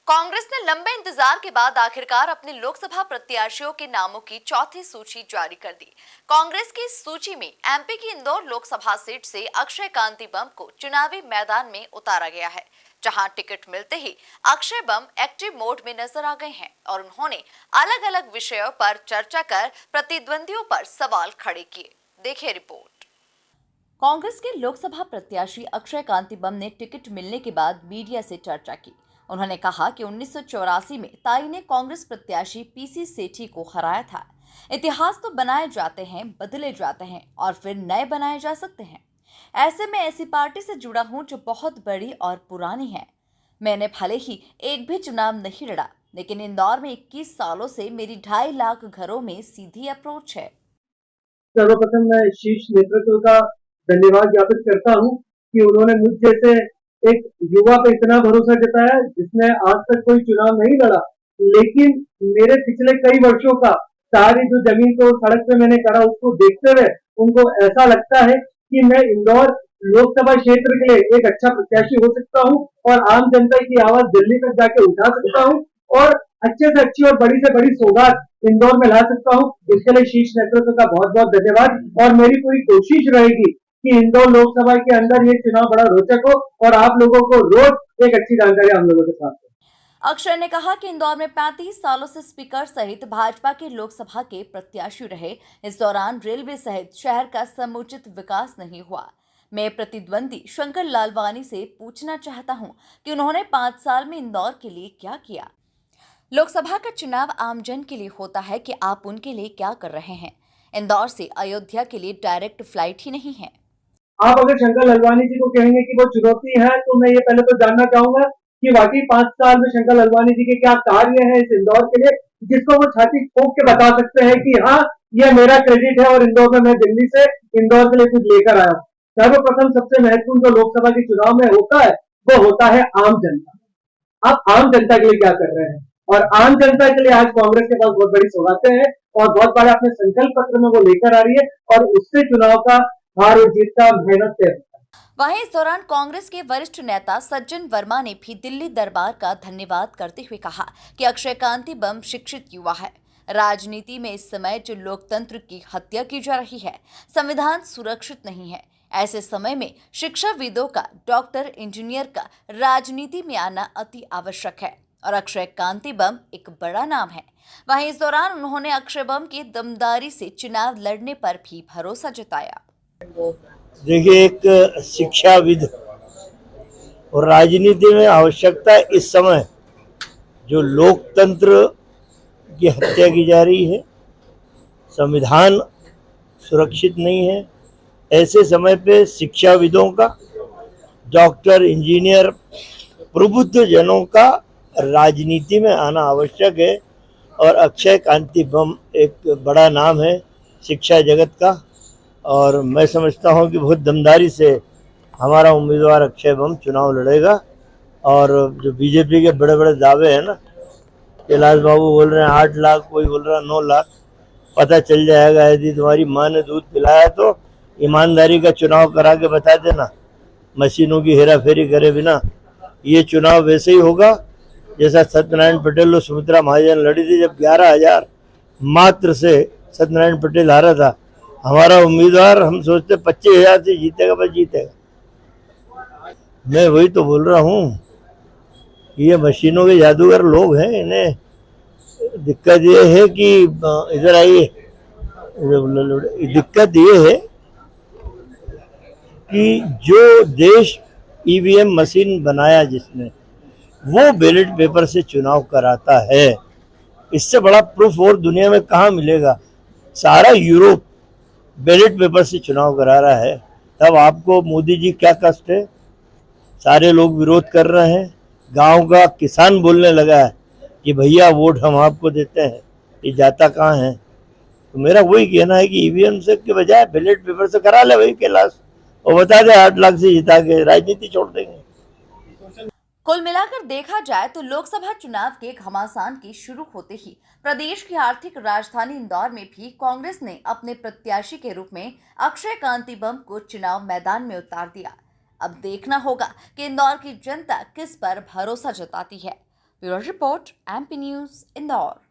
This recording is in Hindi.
कांग्रेस ने लंबे इंतजार के बाद आखिरकार अपने लोकसभा प्रत्याशियों के नामों की चौथी सूची जारी कर दी। कांग्रेस की इस सूची में एमपी की इंदौर लोकसभा सीट से अक्षय कांति बम को चुनावी मैदान में उतारा गया है, जहां टिकट मिलते ही अक्षय बम एक्टिव मोड में नजर आ गए हैं और उन्होंने अलग अलग विषयों पर चर्चा कर प्रतिद्वंदियों पर सवाल खड़े किए। देखिए रिपोर्ट। कांग्रेस के लोकसभा प्रत्याशी अक्षय कांति बम ने टिकट मिलने के बाद मीडिया से चर्चा की। उन्होंने कहा कि 1984 में ताई ने कांग्रेस प्रत्याशी पीसी सेठी को हराया था। इतिहास तो बनाए जाते हैं, बदले जाते हैं और फिर नए बनाए जा सकते हैं। ऐसे में ऐसी पार्टी से जुड़ा हूं जो बहुत बड़ी और पुरानी है। मैंने भले ही एक भी चुनाव नहीं लड़ा, लेकिन इंदौर में 21 सालों से मेरी 2.5 लाख घरों में सीधी अप्रोच है। सर्वप्रथम मैं शीर्ष नेतृत्व का धन्यवाद ज्ञापित करता हूं कि उन्होंने मुझ जैसे एक युवा पे इतना भरोसा जताया जिसने आज तक कोई चुनाव नहीं लड़ा, लेकिन मेरे पिछले कई वर्षों का सारी जो जमीन को सड़क पे मैंने करा उसको देखते हुए उनको ऐसा लगता है कि मैं इंदौर लोकसभा क्षेत्र के लिए एक अच्छा प्रत्याशी हो सकता हूं और आम जनता की आवाज दिल्ली तक जाके उठा सकता हूं और अच्छे से अच्छी और बड़ी से बड़ी सौगात इंदौर में ला सकता हूं। इसके लिए शीर्ष नेतृत्व का बहुत बहुत धन्यवाद और मेरी पूरी कोशिश रहेगी कि इंदौर लोकसभा के अंदर ये चुनाव बड़ा रोचक हो और आप लोगों को रोज एक अच्छी जानकारी हम लोगों के साथ हो। अक्षय ने कहा कि इंदौर में 35 सालों से स्पीकर सहित भाजपा के लोकसभा के प्रत्याशी रहे। इस दौरान रेलवे सहित शहर का समुचित विकास नहीं हुआ। मैं प्रतिद्वंदी शंकर लालवानी से पूछना चाहता हूं कि उन्होंने 5 साल में इंदौर के लिए क्या किया। लोकसभा का चुनाव आमजन के लिए होता है कि आप उनके लिए क्या कर रहे हैं। इंदौर से अयोध्या के लिए डायरेक्ट फ्लाइट ही नहीं है। आप अगर शंकर लालवानी जी को कहेंगे कि वो चुनौती है तो मैं ये पहले तो जानना चाहूंगा कि वाकई 5 साल में शंकर लालवानी जी के क्या कार्य है इस इंदौर के लिए जिसको वो छाती ठोक के बता सकते हैं कि हाँ ये मेरा क्रेडिट है और इंदौर में मैं दिल्ली से इंदौर के लिए कुछ लेकर आया हूँ। सर्वप्रथम सबसे महत्वपूर्ण जो लोकसभा के चुनाव में होता है वो होता है आम जनता। आप आम जनता के लिए क्या कर रहे हैं और आम जनता के लिए आज कांग्रेस के पास बहुत बड़ी सौगातें हैं और बहुत बड़ा अपने संकल्प पत्र में वो लेकर आ रही है और उससे चुनाव का हार और जीत का मेहनत तय होता है। वहीं इस दौरान कांग्रेस के वरिष्ठ नेता सज्जन वर्मा ने भी दिल्ली दरबार का धन्यवाद करते हुए कहा कि अक्षय कांति बम शिक्षित युवा है। राजनीति में इस समय जो लोकतंत्र की हत्या की जा रही है, संविधान सुरक्षित नहीं है। ऐसे समय में शिक्षाविदों का, डॉक्टर, इंजीनियर का राजनीति में आना अति आवश्यक है और अक्षय कांति बम एक बड़ा नाम है। वहीं इस दौरान उन्होंने अक्षय बम की दमदारी से चुनाव लड़ने पर भी भरोसा जताया। देखिए, एक शिक्षाविद और राजनीति में आवश्यकता इस समय जो लोकतंत्र की हत्या की जा रही है, संविधान सुरक्षित नहीं है, ऐसे समय पे शिक्षाविदों का, डॉक्टर, इंजीनियर, प्रबुद्ध जनों का राजनीति में आना आवश्यक है और अक्षय कांति बम एक बड़ा नाम है शिक्षा जगत का और मैं समझता हूं कि बहुत दमदारी से हमारा उम्मीदवार अक्षय बम चुनाव लड़ेगा। और जो बीजेपी के बड़े बड़े दावे हैं ना, कैलाश बाबू बोल रहे हैं 8 लाख, कोई बोल रहा है 9 लाख, पता चल जाएगा। यदि तुम्हारी माँ ने दूध पिलाया तो ईमानदारी का चुनाव करा के बता देना, मशीनों की हेरा फेरी करे बिना। ये चुनाव वैसे ही होगा जैसा सत्यनारायण पटेल और सुमित्रा महाजन लड़ी थी, जब 11,000 मात्र से सत्यनारायण पटेल हारा था। हमारा उम्मीदवार हम सोचते 25,000 से जीतेगा, बस जीतेगा। मैं वही तो बोल रहा हूँ, ये मशीनों के जादूगर लोग हैं, इन्हें दिक्कत ये है कि इधर आइए, दिक्कत ये है कि जो देश ईवीएम मशीन बनाया जिसने, वो बैलेट पेपर से चुनाव कराता है। इससे बड़ा प्रूफ और दुनिया में कहाँ मिलेगा। सारा यूरोप बैलेट पेपर से चुनाव करा रहा है, तब आपको मोदी जी क्या कष्ट है। सारे लोग विरोध कर रहे हैं, गांव का किसान बोलने लगा है कि भैया वोट हम आपको देते हैं, ये जाता कहाँ है। तो मेरा वही कहना है कि ईवीएम से के बजाय बैलेट पेपर से करा ले भाई कैलाश, और बता दे 8 लाख से जिता के राजनीति छोड़ देंगे। कुल मिलाकर देखा जाए तो लोकसभा चुनाव के घमासान के शुरू होते ही प्रदेश की आर्थिक राजधानी इंदौर में भी कांग्रेस ने अपने प्रत्याशी के रूप में अक्षय कांति बम को चुनाव मैदान में उतार दिया। अब देखना होगा कि इंदौर की जनता किस पर भरोसा जताती है। Bureau report, MP news Indore.